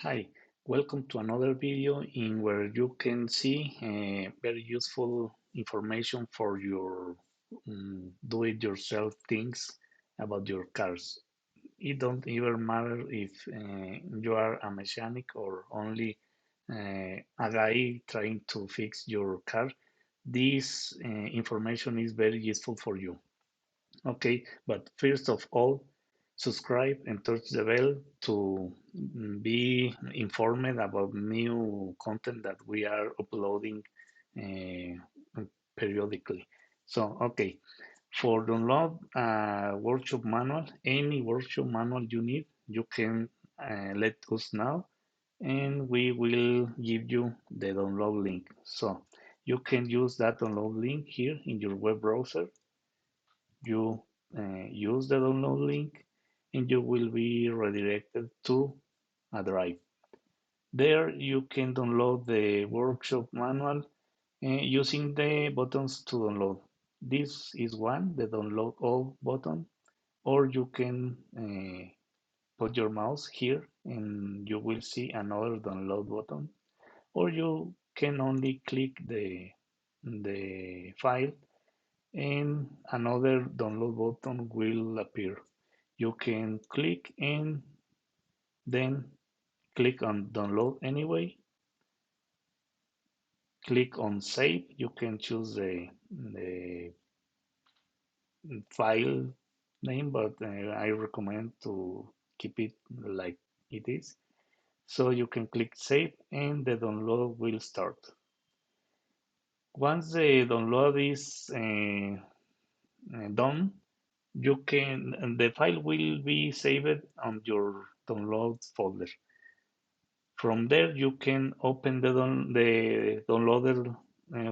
Hi, welcome to another video in where you can see very useful information for your do-it-yourself things about your cars. It don't even matter if you are a mechanic or only a guy trying to fix your car. This information is very useful for you. Okay, but first of all, subscribe and touch the bell to be informed about new content that we are uploading periodically. So, okay, for download a workshop manual, any workshop manual you need, you can let us know and we will give you the download link. So, you can use that download link here in your web browser. You use the download link and you will be redirected to a drive. There you can download the workshop manual using the buttons to download. This is one, the download all button, or you can put your mouse here and you will see another download button, or you can only click the file and another download button will appear. You can click and then click on download anyway. Click on save. You can choose the file name, but I recommend to keep it like it is. So you can click save and the download will start. Once the download is done, you can the file will be saved on your downloads folder. From there, you can open the downloaded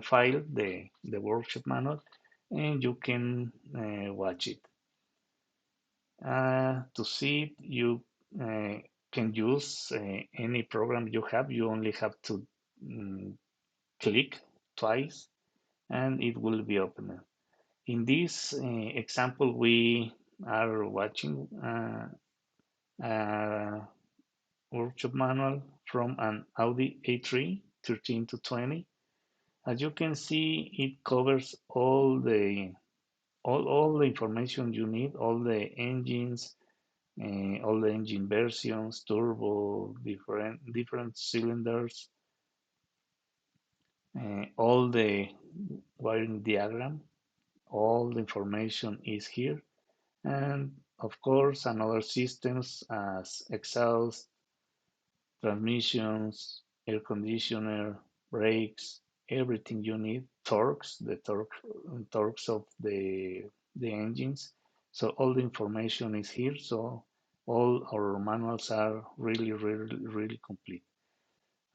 file, the workshop manual, and you can watch it. To see it, you can use any program you have. You only have to click twice, and it will be opened. In this example, we are watching a workshop manual from an Audi A3 13 to 20. As you can see, it covers all the information you need, all the engines, all the engine versions, turbo, different cylinders, all the wiring diagram, all the information is here, and of course, another systems as exhaust, transmissions, air conditioner, brakes, everything you need, torques, the torques of the engines. So all the information is here. So all our manuals are really complete.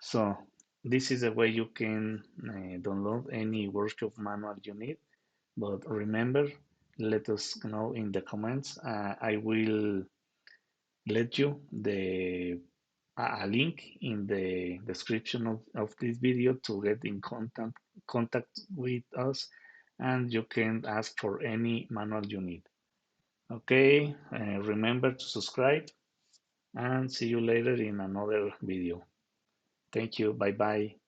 So this is a way you can download any workshop manual you need. But remember, let us know in the comments. I will let you a link in the description of this video to get in contact with us, and you can ask for any manual you need. Okay, remember to subscribe and see you later in another video. Thank you. Bye bye.